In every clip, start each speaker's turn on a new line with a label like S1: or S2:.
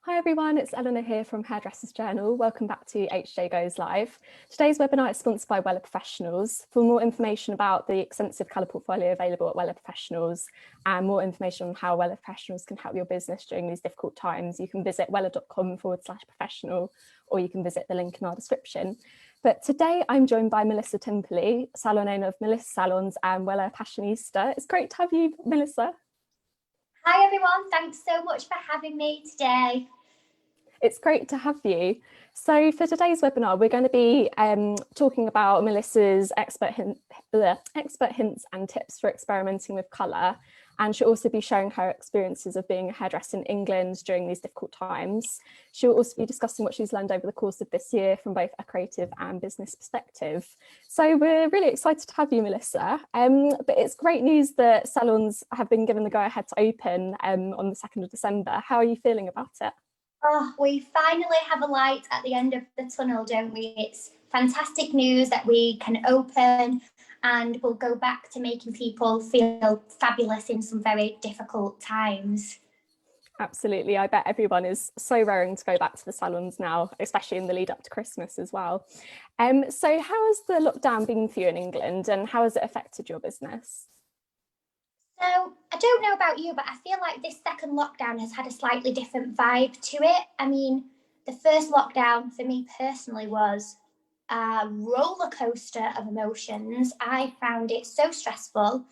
S1: Hi everyone, it's Eleanor here from Hairdresser's Journal. Welcome back to HJ Goes Live. Today's webinar is sponsored by Wella Professionals. For more information about the extensive colour portfolio available at Wella Professionals and more information on how Wella Professionals can help your business during these difficult times, you can visit wella.com/professional, or you can visit the link in our description. But today I'm joined by Melissa Timperley, salon owner of Melissa Salons and Wella Passionista. It's great to have you, Melissa.
S2: Hi everyone, thanks so much for having me today.
S1: It's great to have you. So for today's webinar, we're going to be talking about Melissa's expert hints and tips for experimenting with colour. And she'll also be sharing her experiences of being a hairdresser in England during these difficult times. She'll also be discussing what she's learned over the course of this year from both a creative and business perspective. So we're really excited to have you, Melissa. But it's great news that salons have been given the go-ahead to open on the 2nd of December. How are you feeling about it?
S2: Oh, we finally have a light at the end of the tunnel, don't we? It's fantastic news that we can open and we'll go back to making people feel fabulous in some very difficult times.
S1: Absolutely. I bet everyone is so raring to go back to the salons now, especially in the lead up to Christmas as well. So how has the lockdown been for you in England and how has it affected your business?
S2: So I don't know about you, but I feel like this second lockdown has had a slightly different vibe to it. I mean, the first lockdown for me personally was a roller coaster of emotions. I found it so stressful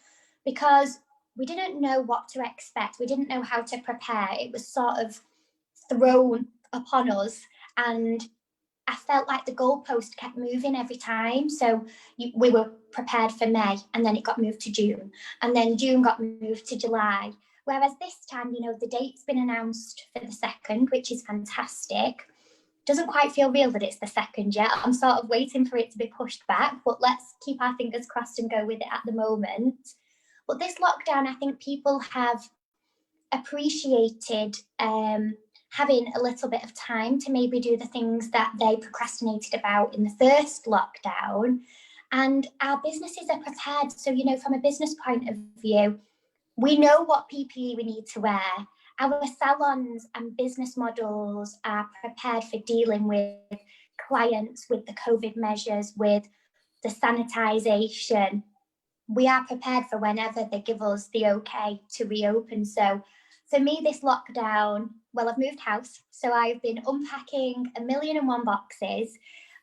S2: because we didn't know what to expect. We didn't know how to prepare. It was sort of thrown upon us, and I felt like the goalpost kept moving every time. So we were prepared for May, and then it got moved to June, and then June got moved to July. Whereas this time, the date's been announced for the 2nd, which is fantastic. Doesn't quite feel real that it's the 2nd yet. I'm sort of waiting for it to be pushed back, but let's keep our fingers crossed and go with it at the moment. But this lockdown, I think people have appreciated having a little bit of time to maybe do the things that they procrastinated about in the first lockdown. And our businesses are prepared. So, from a business point of view, we know what PPE we need to wear. Our salons and business models are prepared for dealing with clients, with the COVID measures, with the sanitisation. We are prepared for whenever they give us the okay to reopen. So for me, this lockdown, well, I've moved house, so I've been unpacking 1,000,001 boxes,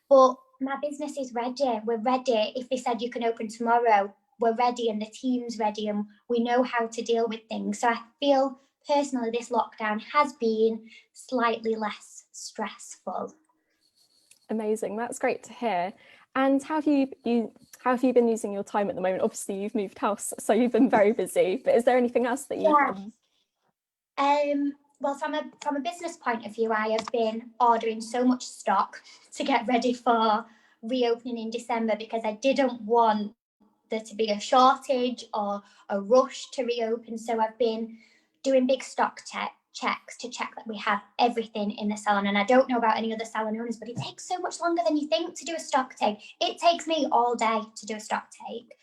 S2: but my business is ready. We're ready. If they said you can open tomorrow, we're ready and the team's ready and we know how to deal with things. So I feel personally this lockdown has been slightly less stressful.
S1: Amazing, that's great to hear. And how have you been using your time at the moment? Obviously you've moved house, so you've been very busy, but is there anything else that you've done?
S2: Well, from a business point of view, I have been ordering so much stock to get ready for reopening in December because I didn't want there to be a shortage or a rush to reopen. So I've been doing big stock checks to check that we have everything in the salon. And I don't know about any other salon owners, but it takes so much longer than you think to do a stock take. It takes me all day to do a stock take.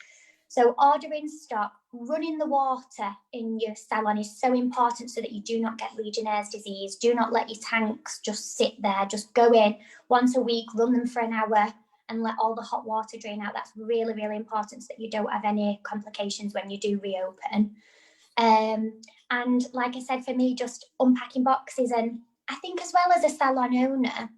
S2: So ordering stock, running the water in your salon is so important so that you do not get Legionnaire's disease. Do not let your tanks just sit there. Just go in once a week, run them for an hour and let all the hot water drain out. That's really, really important so that you don't have any complications when you do reopen. And like I said, for me, just unpacking boxes. And I think as well as a salon owner,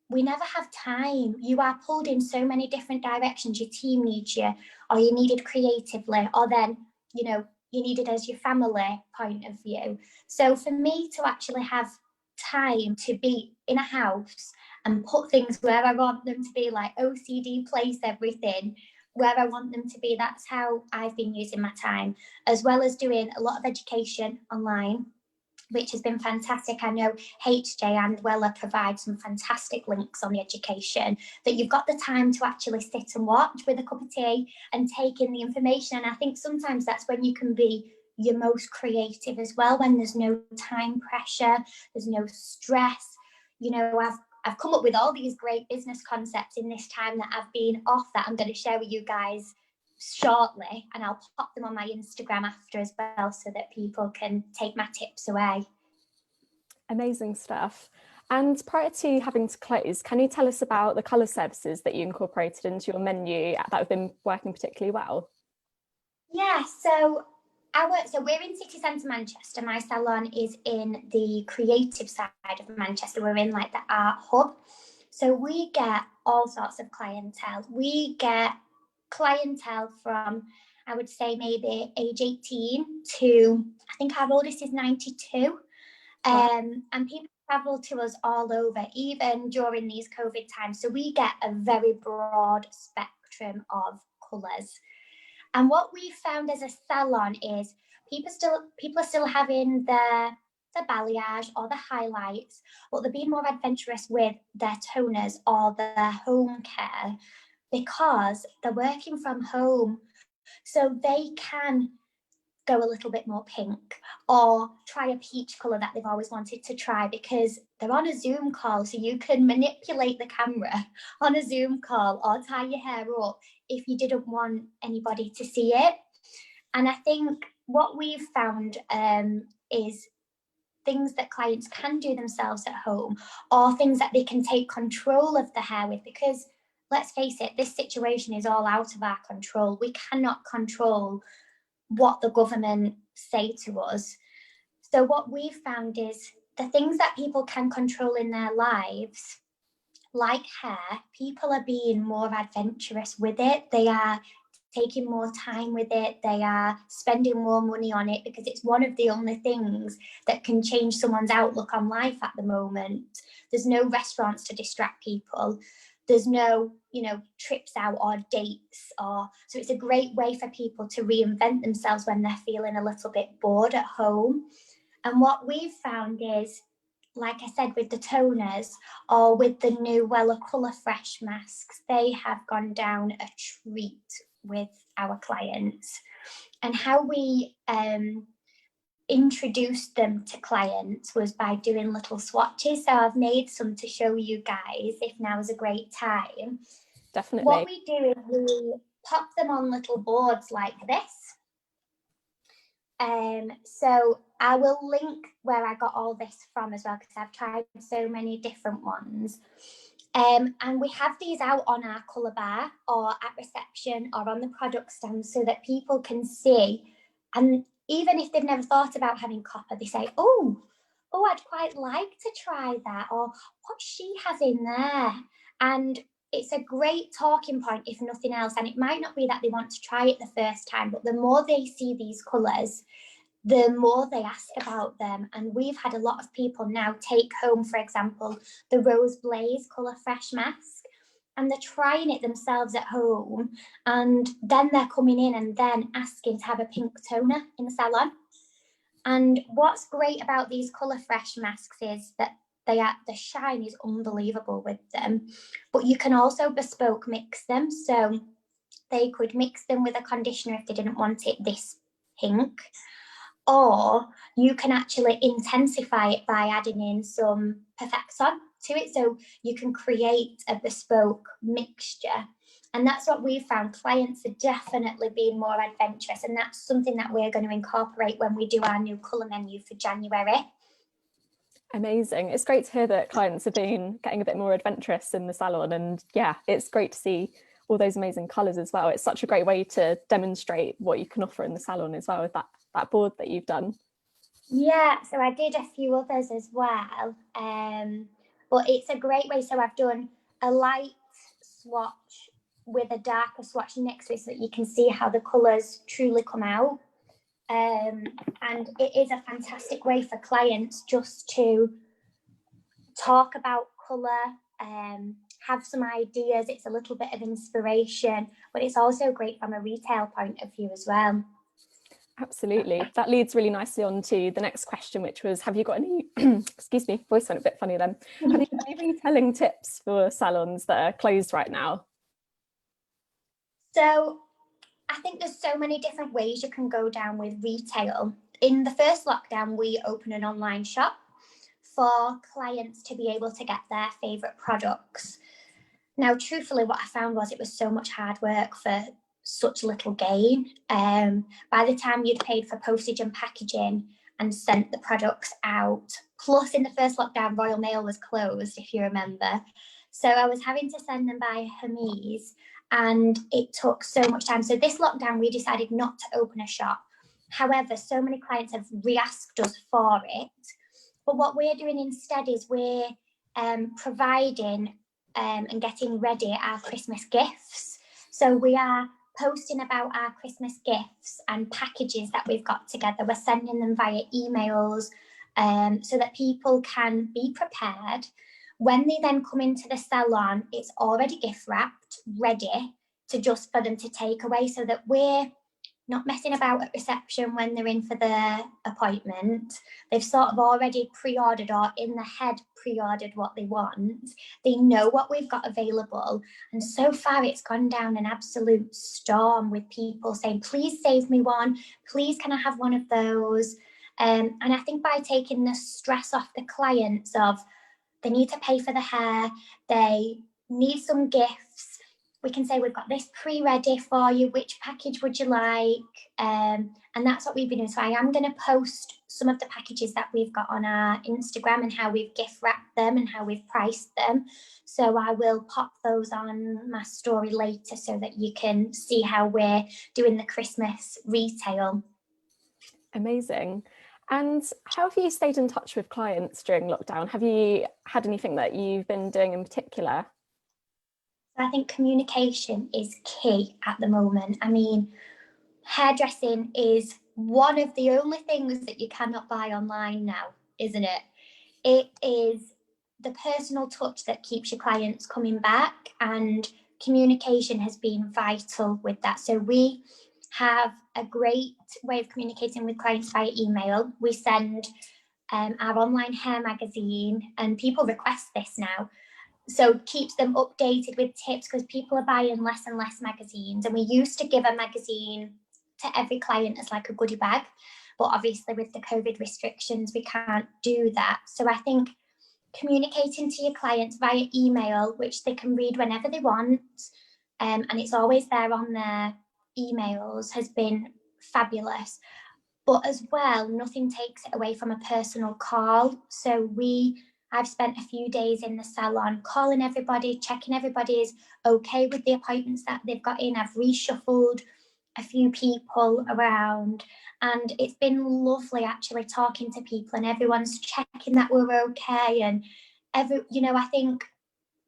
S2: we never have time. You are pulled in so many different directions. Your team needs you, or you needed creatively, or then, you needed as your family point of view. So for me to actually have time to be in a house and put things where I want them to be, like OCD place everything where I want them to be, that's how I've been using my time, as well as doing a lot of education online, which has been fantastic. I know HJ and Wella provide some fantastic links on the education that you've got the time to actually sit and watch with a cup of tea and take in the information. And I think sometimes that's when you can be your most creative as well, when there's no time pressure, there's no stress. I've come up with all these great business concepts in this time that I've been off that I'm going to share with you guys shortly, and I'll pop them on my Instagram after as well so that people can take my tips away.
S1: Amazing stuff. And prior to having to close, can you tell us about the colour services that you incorporated into your menu that have been working particularly well?
S2: Yeah, so we're in city centre Manchester. My salon is in the creative side of Manchester. We're in like the art hub. So we get all sorts of clientele. We get clientele from, I would say, maybe age 18 to, I think our oldest is 92. And people travel to us all over, even during these COVID times. So we get a very broad spectrum of colours. And what we found as a salon is people are still having the balayage or the highlights, but they're being more adventurous with their toners or their home care because they're working from home. So they can go a little bit more pink or try a peach colour that they've always wanted to try because they're on a Zoom call, so you can manipulate the camera on a Zoom call or tie your hair up if you didn't want anybody to see it. And I think what we've found is things that clients can do themselves at home or things that they can take control of the hair with, because let's face it, this situation is all out of our control. We cannot control what the government say to us. So what we've found is the things that people can control in their lives, like hair, people are being more adventurous with it. They are taking more time with it. They are spending more money on it because it's one of the only things that can change someone's outlook on life at the moment. There's no restaurants to distract people. There's no, trips out or dates, so it's a great way for people to reinvent themselves when they're feeling a little bit bored at home. And what we've found is, like I said, with the toners or with the new Wella Colour Fresh masks, they have gone down a treat with our clients. And how we introduced them to clients was by doing little swatches. So I've made some to show you guys if now is a great time.
S1: Definitely.
S2: What we do is we pop them on little boards like this. So I will link where I got all this from as well, because I've tried so many different ones. And we have these out on our colour bar or at reception or on the product stand so that people can see. And even if they've never thought about having copper, they say, oh, I'd quite like to try that, or what she has in there. And it's a great talking point, if nothing else. And it might not be that they want to try it the first time, but the more they see these colours, the more they ask about them. And we've had a lot of people now take home, for example, the Rose Blaze Colour Fresh mask, and they're trying it themselves at home, and then they're coming in and then asking to have a pink toner in the salon. And what's great about these Colour Fresh masks is that the shine is unbelievable with them, but you can also bespoke mix them. So they could mix them with a conditioner if they didn't want it this pink, or you can actually intensify it by adding in some Perfecton to it. So you can create a bespoke mixture. And that's what we found. Clients are definitely being more adventurous. And that's something that we're going to incorporate when we do our new colour menu for January.
S1: Amazing. It's great to hear that clients have been getting a bit more adventurous in the salon. And yeah, it's great to see all those amazing colours as well. It's such a great way to demonstrate what you can offer in the salon as well with that board that you've done.
S2: Yeah, so I did a few others as well. But it's a great way. So I've done a light swatch with a darker swatch next to it so that you can see how the colours truly come out. And it is a fantastic way for clients just to talk about colour, have some ideas. It's a little bit of inspiration, but it's also great from a retail point of view as well.
S1: Absolutely. That leads really nicely on to the next question, which was, have you got any, excuse me, voice went a bit funny then. Have you got any retailing tips for salons that are closed right now?
S2: So I think there's so many different ways you can go down with retail. In the first lockdown, we opened an online shop for clients to be able to get their favourite products. Now, truthfully, what I found was it was so much hard work for such little gain. By the time you'd paid for postage and packaging and sent the products out. Plus, in the first lockdown, Royal Mail was closed, if you remember. So I was having to send them by Hermes, and it took so much time. So this lockdown, we decided not to open a shop. However, so many clients have re-asked us for it. But what we're doing instead is we're providing and getting ready our Christmas gifts. So we are posting about our Christmas gifts and packages that we've got together. We're sending them via emails so that people can be prepared. When they then come into the salon, it's already gift wrapped, ready to just for them to take away, so that we're not messing about at reception when they're in for their appointment. They've sort of already pre-ordered, or in the head pre-ordered what they want. They know what we've got available. And so far it's gone down an absolute storm with people saying, please save me one. Please, can I have one of those? And I think by taking the stress off the clients of they need to pay for the hair, they need some gifts, we can say we've got this pre-ready for you, which package would you like? And that's what we've been doing. So I am going to post some of the packages that we've got on our Instagram and how we've gift wrapped them and how we've priced them. So I will pop those on my story later so that you can see how we're doing the Christmas retail.
S1: Amazing. And how have you stayed in touch with clients during lockdown? Have you had anything that you've been doing in particular?
S2: I think communication is key at the moment. I mean, hairdressing is one of the only things that you cannot buy online now, isn't it? It is the personal touch that keeps your clients coming back, and communication has been vital with that. So we have a great way of communicating with clients via email. We send our online hair magazine, and people request this now. So keeps them updated with tips, because people are buying less and less magazines. And we used to give a magazine to every client as like a goodie bag. But obviously with the COVID restrictions, we can't do that. So I think communicating to your clients via email, which they can read whenever they want, and it's always there on their emails, has been fabulous. But as well, nothing takes it away from a personal call. So I've spent a few days in the salon calling everybody, checking everybody's okay with the appointments that they've got in. I've reshuffled a few people around, and it's been lovely actually talking to people, and everyone's checking that we're okay. And I think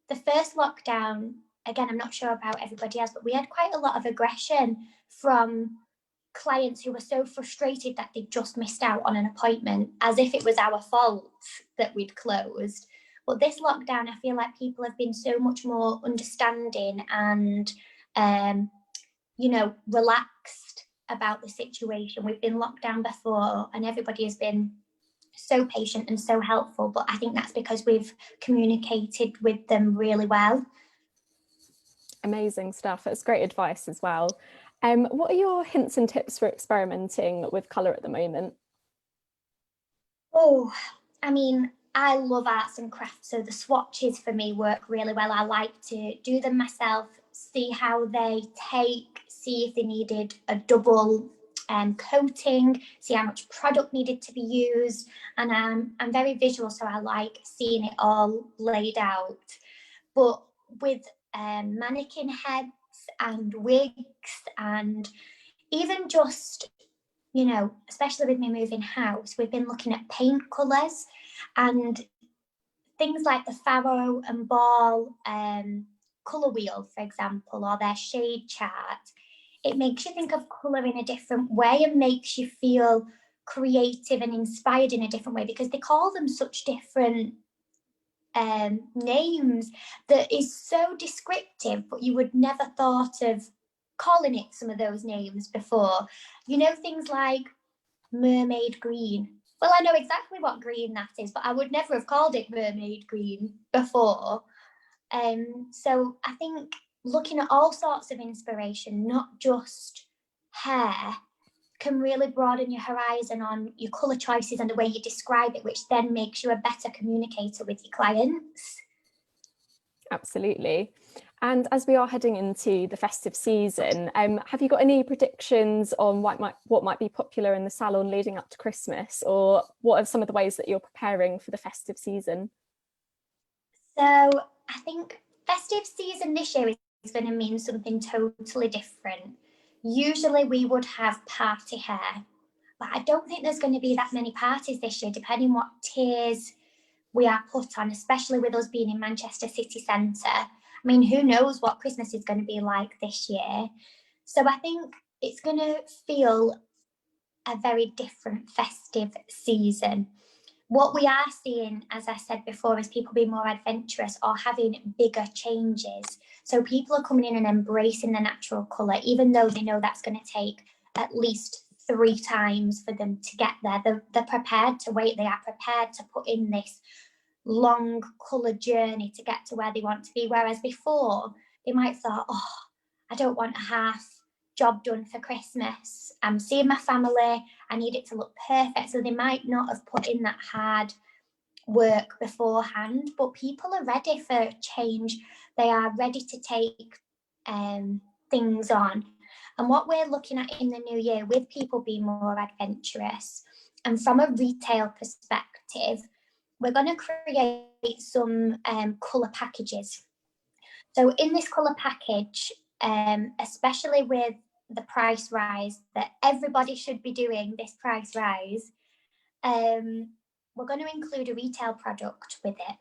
S2: the first lockdown, again, I'm not sure about everybody else, but we had quite a lot of aggression from clients who were so frustrated that they just missed out on an appointment, as if it was our fault that we'd closed. But this lockdown, I feel like people have been so much more understanding and relaxed about the situation. We've been locked down before, and everybody has been so patient and so helpful, but I think that's because we've communicated with them really well.
S1: Amazing stuff. That's great advice as well. What are your hints and tips for experimenting with colour at the moment?
S2: Oh, I mean, I love arts and crafts, so the swatches for me work really well. I like to do them myself, see how they take, see if they needed a double coating, see how much product needed to be used. And I'm very visual, so I like seeing it all laid out. But with mannequin heads and wigs, and even just, especially with me moving house, we've been looking at paint colours and things like the Faro and Ball colour wheel, for example, or their shade chart. It makes you think of colour in a different way and makes you feel creative and inspired in a different way, because they call them such different names that is so descriptive, but you would never thought of calling it some of those names before. Things like mermaid green. Well, I know exactly what green that is, but I would never have called it mermaid green before. So I think looking at all sorts of inspiration, not just hair, can really broaden your horizon on your colour choices and the way you describe it, which then makes you a better communicator with your clients.
S1: Absolutely. And as we are heading into the festive season, have you got any predictions on what might be popular in the salon leading up to Christmas, or what are some of the ways that you're preparing for the festive season?
S2: So I think festive season this year is going to mean something totally different. Usually we would have party hair, but I don't think there's going to be that many parties this year, depending what tiers we are put on, especially with us being in Manchester city centre. I mean, who knows what Christmas is going to be like this year. So I think it's going to feel a very different festive season. What we are seeing, as I said before, is people being more adventurous or having bigger changes. So people are coming in and embracing the natural colour, even though they know that's going to take at least 3 times for them to get there. They're prepared to wait. They are prepared to put in this long colour journey to get to where they want to be. Whereas before, they might have thought, oh, I don't want a half job done for Christmas. I'm seeing my family. I need it to look perfect. So they might not have put in that hard work beforehand, but people are ready for change. They are ready to take things on. And what we're looking at in the new year, with people being more adventurous, and from a retail perspective, we're going to create some colour packages. So in this colour package, especially with the price rise that everybody should be doing, this price rise, we're going to include a retail product with it.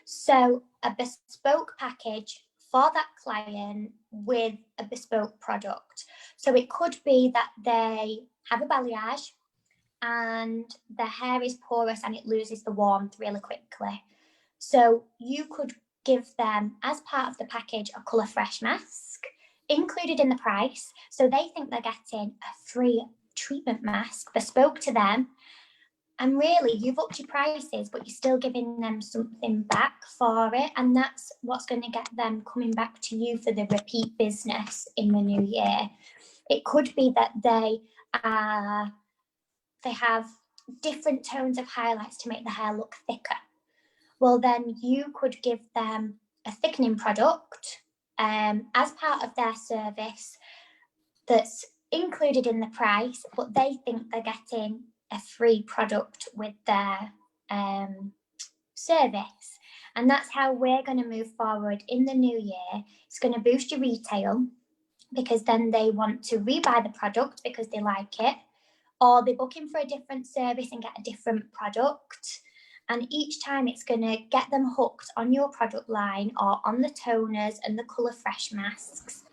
S2: So a bespoke package for that client with a bespoke product. So it could be that they have a balayage and their hair is porous and it loses the warmth really quickly. So you could give them, as part of the package, a colour fresh mask included in the price. So they think they're getting a free treatment mask bespoke to them. And really, you've upped your prices, but you're still giving them something back for it. And that's what's going to get them coming back to you for the repeat business in the new year. It could be that they have different tones of highlights to make the hair look thicker. Well, then you could give them a thickening product as part of their service that's included in the price, but they think they're getting a free product with their service. And that's how we're going to move forward in the new year. It's going to boost your retail, because then they want to rebuy the product because they like it, or they're booking for a different service and get a different product. And each time it's going to get them hooked on your product line or on the toners and the colour fresh masks.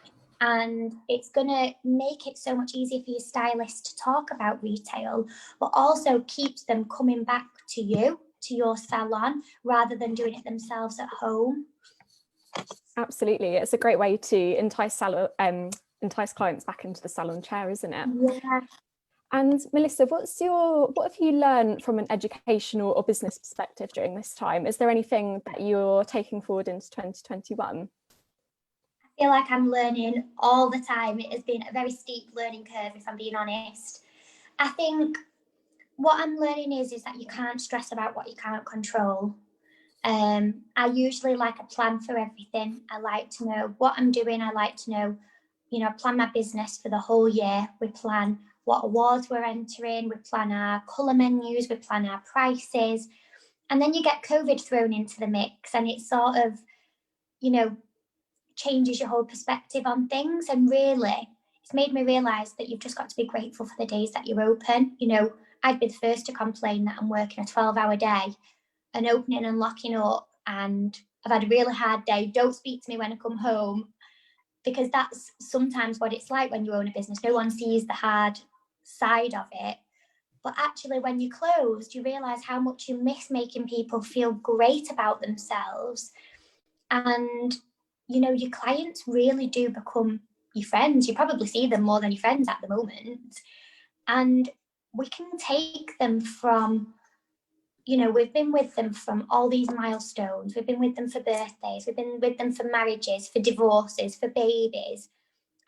S2: And it's going to make it so much easier for your stylist to talk about retail, but also keeps them coming back to you, to your salon, rather than doing it themselves at home.
S1: Absolutely. It's a great way to entice clients back into the salon chair, isn't it?
S2: Yeah.
S1: And Melissa, what have you learned from an educational or business perspective during this time? Is there anything that you're taking forward into 2021?
S2: I feel like I'm learning all the time. It has been a very steep learning curve, if I'm being honest. I think what I'm learning is that you can't stress about what you can't control. I usually like a plan for everything. I like to know what I'm doing. I like to know, plan my business for the whole year. We plan what awards we're entering. We plan our colour menus. We plan our prices. And then you get COVID thrown into the mix, and it sort of, changes your whole perspective on things. And really, it's made me realise that you've just got to be grateful for the days that you're open. I'd be the first to complain that I'm working a 12-hour day and opening and locking up, and I've had a really hard day. Don't speak to me when I come home, because that's sometimes what it's like when you own a business. No one sees the hard side of it. But actually, when you're closed, you realise how much you miss making people feel great about themselves. And, your clients really do become your friends. You probably see them more than your friends at the moment. And we can take them from, we've been with them from all these milestones. We've been with them for birthdays. We've been with them for marriages, for divorces, for babies.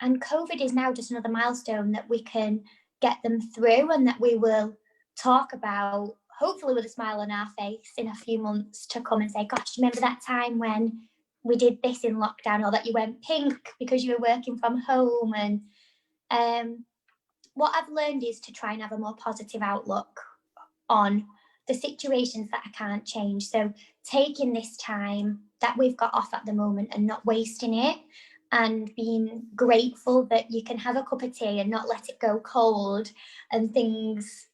S2: And COVID is now just another milestone that we can get them through, and that we will talk about, hopefully with a smile on our face, in a few months to come and say, gosh, do you remember that time when we did this in lockdown, or that you went pink because you were working from home. And what I've learned is to try and have a more positive outlook on the situations that I can't change. So taking this time that we've got off at the moment and not wasting it, and being grateful that you can have a cup of tea and not let it go cold, and things,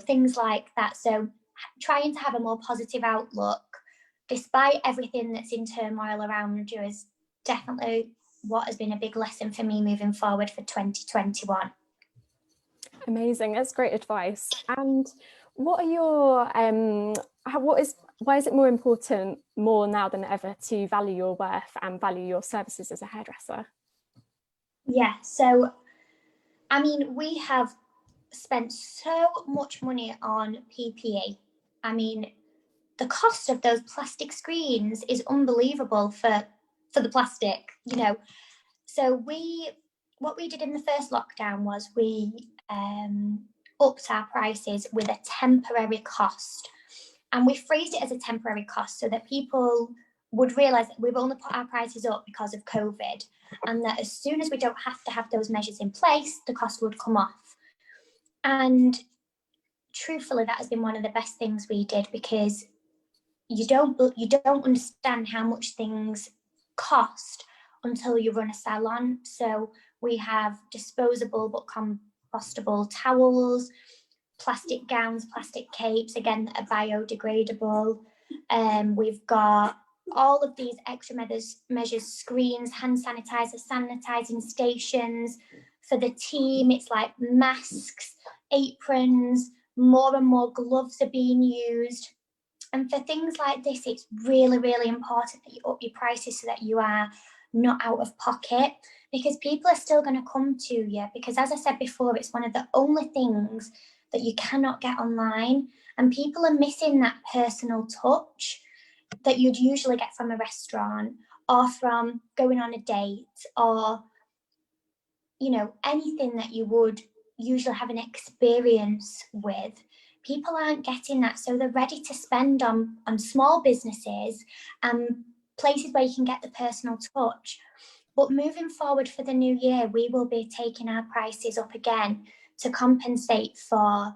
S2: things like that. So trying to have a more positive outlook despite everything that's in turmoil around you is definitely what has been a big lesson for me moving forward for 2021.
S1: Amazing, that's great advice. And what are your why is it more now than ever to value your worth and value your services as a hairdresser?
S2: Yeah, so I mean, we have spent so much money on PPE. I mean, the cost of those plastic screens is unbelievable for the plastic, So what we did in the first lockdown was we upped our prices with a temporary cost, and we phrased it as a temporary cost so that people would realise that we've only put our prices up because of COVID, and that as soon as we don't have to have those measures in place, the cost would come off. And truthfully, that has been one of the best things we did, because you don't understand how much things cost until you run a salon. So we have disposable but compostable towels, plastic gowns, plastic capes, again, that are biodegradable. We've got all of these extra measures, screens, hand sanitizer, sanitizing stations for the team. It's like masks, aprons, more and more gloves are being used. And for things like this, it's really, really important that you up your prices so that you are not out of pocket, because people are still going to come to you, because as I said before, it's one of the only things that you cannot get online, and people are missing that personal touch that you'd usually get from a restaurant or from going on a date, or anything that you would usually have an experience with. People aren't getting that, so they're ready to spend on small businesses and places where you can get the personal touch. But moving forward for the new year, we will be taking our prices up again to compensate for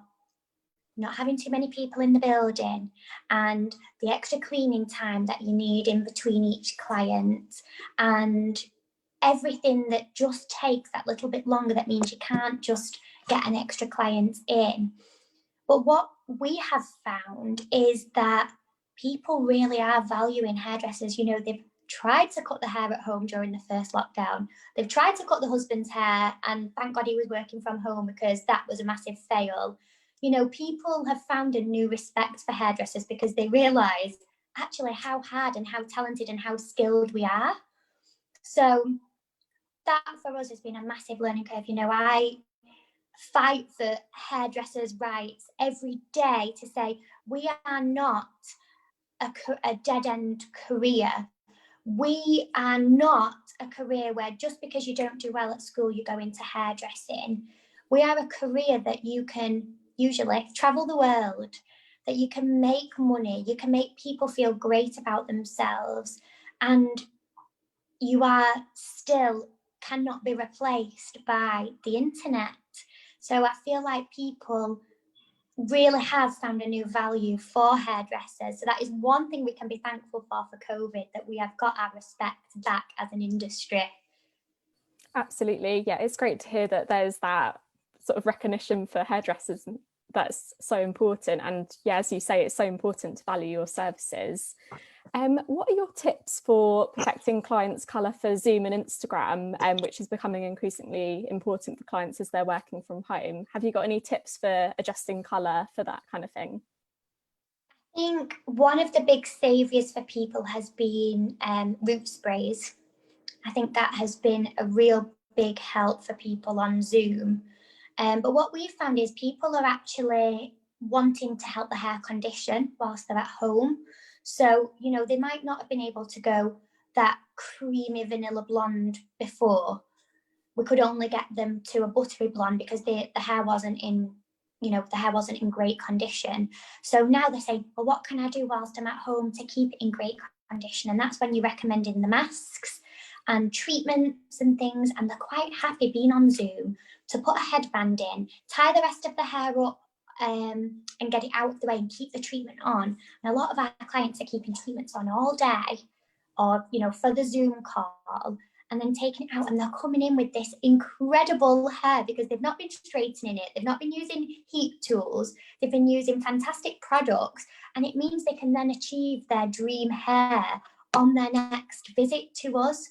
S2: not having too many people in the building and the extra cleaning time that you need in between each client, and everything that just takes that little bit longer. That means you can't just get an extra client in. But what we have found is that people really are valuing hairdressers. They've tried to cut the hair at home during the first lockdown. They've tried to cut the husband's hair, and thank God he was working from home, because that was a massive fail. People have found a new respect for hairdressers because they realise actually how hard and how talented and how skilled we are. So that for us has been a massive learning curve. I fight for hairdressers' rights every day to say we are not a dead-end career. We are not a career where just because you don't do well at school, you go into hairdressing. We are a career that you can usually travel the world, that you can make money, you can make people feel great about themselves, and you are still cannot be replaced by the internet. So I feel like people really have found a new value for hairdressers. So that is one thing we can be thankful for COVID, that we have got our respect back as an industry.
S1: Absolutely, yeah, it's great to hear that there's that sort of recognition for hairdressers. That's so important, and yeah, as you say, it's so important to value your services. What are your tips for protecting clients' colour for Zoom and Instagram, which is becoming increasingly important for clients as they're working from home? Have you got any tips for adjusting colour for that kind of thing?
S2: I think one of the big saviours for people has been root sprays. I think that has been a real big help for people on Zoom. But what we've found is people are actually wanting to help the hair condition whilst they're at home. So, they might not have been able to go that creamy vanilla blonde before. We could only get them to a buttery blonde because the hair wasn't in, great condition. So now they're saying, well, what can I do whilst I'm at home to keep it in great foundation, and that's when you're recommending the masks and treatments and things, and they're quite happy being on Zoom to put a headband in, tie the rest of the hair up, and get it out of the way and keep the treatment on. And a lot of our clients are keeping treatments on all day, or for the Zoom call, and then taking it out, and they're coming in with this incredible hair because they've not been straightening it, they've not been using heat tools, they've been using fantastic products, and it means they can then achieve their dream hair on their next visit to us.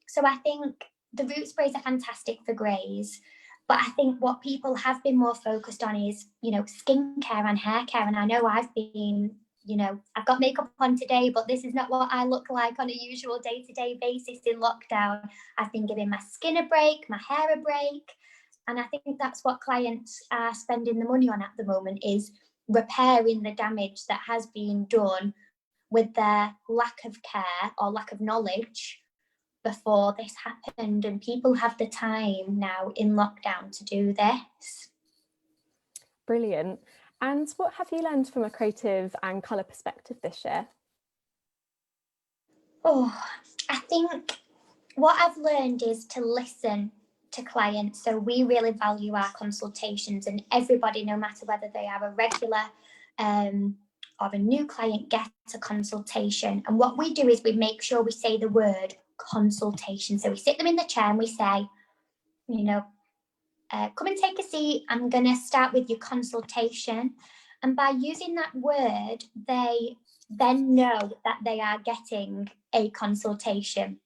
S2: So I think the root sprays are fantastic for greys, but I think what people have been more focused on is, skincare and hair care. And I know I've been, I've got makeup on today, but this is not what I look like on a usual day-to-day basis in lockdown. I've been giving my skin a break, my hair a break. And I think that's what clients are spending the money on at the moment, is repairing the damage that has been done with their lack of care or lack of knowledge before this happened. And people have the time now in lockdown to do this.
S1: Brilliant. And what have you learned from a creative and colour perspective this year?
S2: I think what I've learned is to listen to clients. So we really value our consultations, and everybody, no matter whether they are a regular or a new client, gets a consultation. And what we do is we make sure we say the word consultation. So we sit them in the chair and we say, come and take a seat. I'm going to start with your consultation. And by using that word, they then know that they are getting a consultation.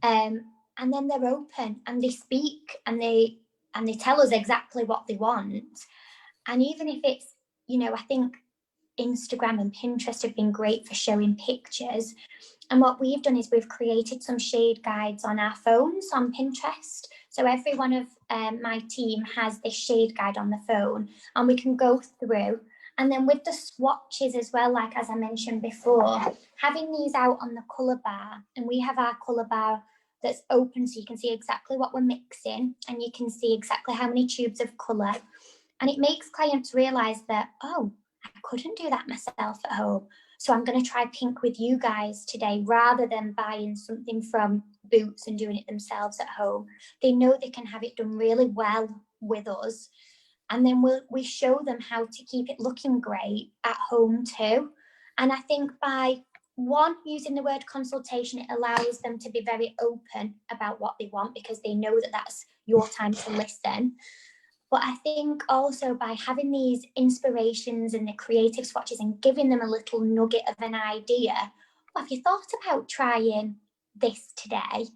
S2: And then they're open and they speak and they tell us exactly what they want. And even if it's, I think Instagram and Pinterest have been great for showing pictures. And what we've done is we've created some shade guides on our phones on Pinterest. So every one of my team has this shade guide on the phone, and we can go through. And then with the swatches as well, like as I mentioned before, having these out on the colour bar, and we have our colour bar that's open so you can see exactly what we're mixing and you can see exactly how many tubes of colour. And it makes clients realise that, oh, I couldn't do that myself at home. So I'm going to try pink with you guys today, rather than buying something from Boots and doing it themselves at home. They know they can have it done really well with us. And then we show them how to keep it looking great at home too. And I think by using the word consultation, it allows them to be very open about what they want, because they know that that's your time to listen. But I think also by having these inspirations and the creative swatches and giving them a little nugget of an idea, well, have you thought about trying this today?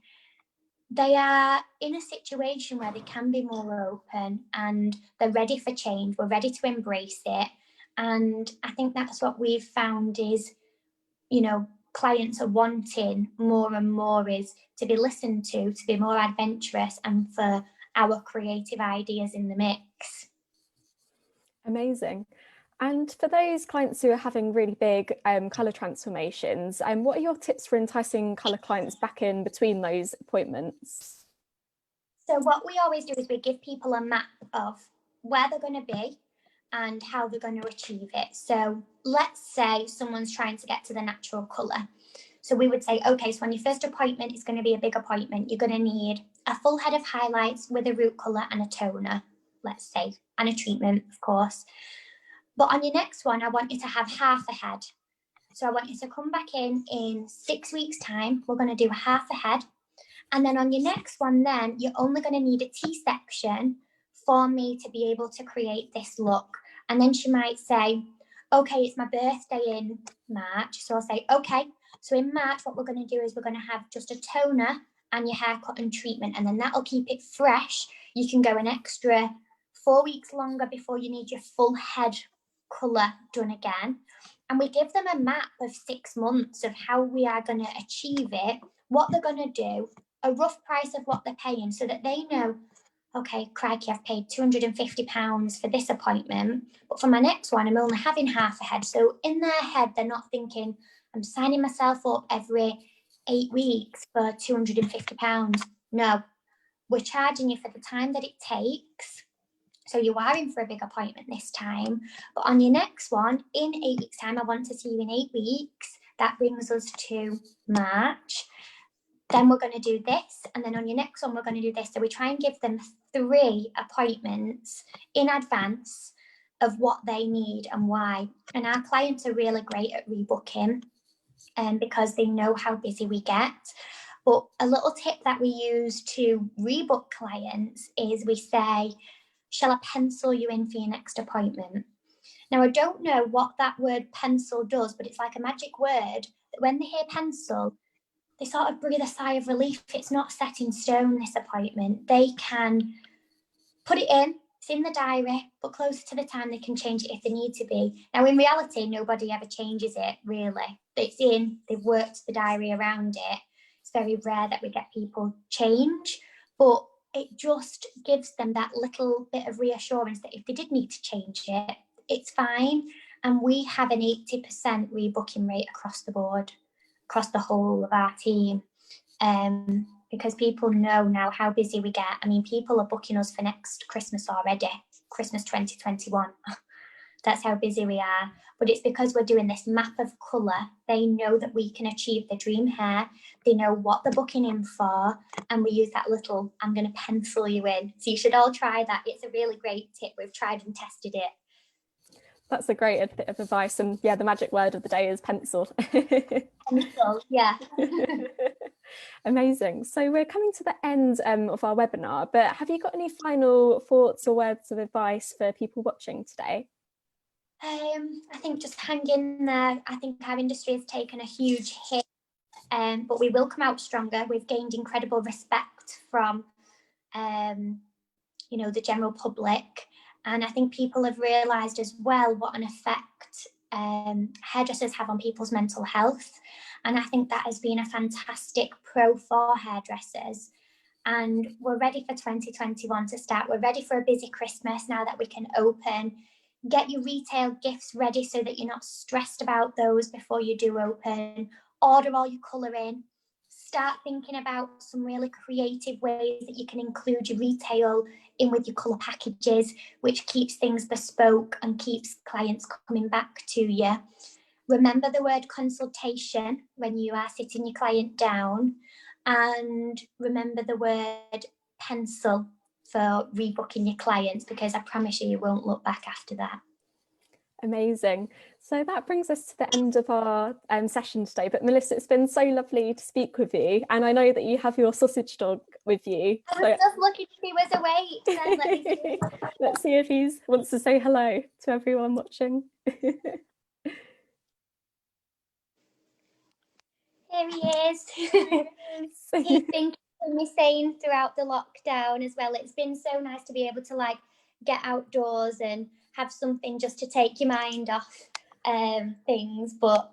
S2: They are in a situation where they can be more open and they're ready for change. We're ready to embrace it. And I think that's what we've found is, clients are wanting more and more, is to be listened to be more adventurous, and for our creative ideas in the mix.
S1: Amazing. And for those clients who are having really big colour transformations, what are your tips for enticing colour clients back in between those appointments?
S2: So what we always do is we give people a map of where they're going to be and how they're going to achieve it. So let's say someone's trying to get to the natural colour. So we would say, okay, so on your first appointment, it's going to be a big appointment. You're going to need a full head of highlights with a root colour and a toner, let's say, and a treatment, of course. But on your next one, I want you to have half a head. So I want you to come back in 6 weeks' time. We're going to do half a head. And then on your next one, then you're only going to need a T-section for me to be able to create this look. And then she might say, okay, it's my birthday in March. So I'll say, okay, so in March, what we're going to do is we're going to have just a toner and your haircut and treatment, and then that'll keep it fresh. You can go an extra 4 weeks longer before you need your full head colour done again. And we give them a map of 6 months of how we are going to achieve it, what they're going to do, a rough price of what they're paying, so that they know, okay, crikey, I've paid £250 for this appointment, but for my next one, I'm only having half a head. So in their head, they're not thinking, I'm signing myself up every 8 weeks for £250. No, we're charging you for the time that it takes. So you are in for a big appointment this time, but on your next one, in 8 weeks' time, I want to see you in 8 weeks. That brings us to March. Then we're going to do this, and then on your next one, we're going to do this. So we try and give them 3 appointments in advance of what they need and why. And our clients are really great at rebooking because they know how busy we get. But a little tip that we use to rebook clients is we say, shall I pencil you in for your next appointment? Now, I don't know what that word pencil does, but it's like a magic word that when they hear pencil, they sort of breathe a sigh of relief. It's not set in stone, this appointment. They can put it in, it's in the diary, but closer to the time they can change it if they need to be. Now, in reality, nobody ever changes it, really. It's in, they've worked the diary around it. It's very rare that we get people change, but it just gives them that little bit of reassurance that if they did need to change it, it's fine. And we have an 80% rebooking rate across the board, across the whole of our team, because people know now how busy we get. I mean, people are booking us for next Christmas already, Christmas 2021. That's how busy we are. But it's because we're doing this map of colour. They know that we can achieve the dream hair. They know what they're booking in for. And we use that little, I'm going to pencil you in. So you should all try that. It's a really great tip. We've tried and tested it.
S1: That's a great bit of advice. And yeah, the magic word of the day is pencil.
S2: Pencil, yeah.
S1: Amazing. So we're coming to the end of our webinar, but have you got any final thoughts or words of advice for people watching today?
S2: I think just hang in there. I think our industry has taken a huge hit, but we will come out stronger. We've gained incredible respect from, the general public. And I think people have realised as well what an effect hairdressers have on people's mental health. And I think that has been a fantastic pro for hairdressers. And we're ready for 2021 to start. We're ready for a busy Christmas now that we can open. Get your retail gifts ready so that you're not stressed about those before you do open. Order all your colour in. Start thinking about some really creative ways that you can include your retail in with your colour packages, which keeps things bespoke and keeps clients coming back to you. Remember the word consultation when you are sitting your client down, and remember the word pencil for rebooking your clients, because I promise you, you won't look back after that.
S1: Amazing. So that brings us to the end of our session today. But Melissa, it's been so lovely to speak with you. And I know that you have your sausage dog with you.
S2: I was just looking if he was awake.
S1: Let's see if he wants to say hello to everyone watching.
S2: Here he is. He's been keeping me sane throughout the lockdown as well. It's been so nice to be able to get outdoors and have something just to take your mind off things. But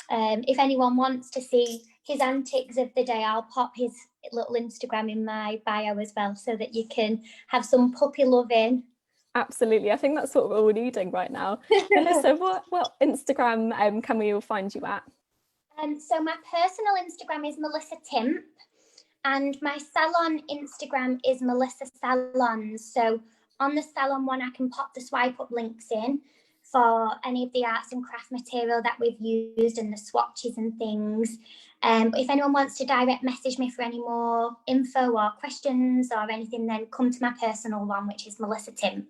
S2: if anyone wants to see his antics of the day, I'll pop his little Instagram in my bio as well, so that you can have some puppy loving.
S1: Absolutely. I think that's what we're all needing right now. Melissa, what Instagram can we all find you at?
S2: So my personal Instagram is Melissa Timp, and my salon Instagram is Melissa Salons. So on the salon one, I can pop the swipe up links in for any of the arts and craft material that we've used and the swatches and things. But if anyone wants to direct message me for any more info or questions or anything, then come to my personal one, which is Melissa Timp.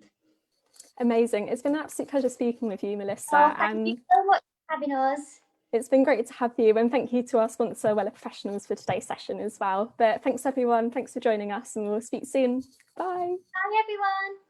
S1: Amazing. It's been an absolute pleasure speaking with you, Melissa.
S2: Oh, thank you so much for having us.
S1: It's been great to have you, and thank you to our sponsor, Wella Professionals, for today's session as well. But thanks everyone, thanks for joining us, and we'll speak soon. Bye.
S2: Bye everyone.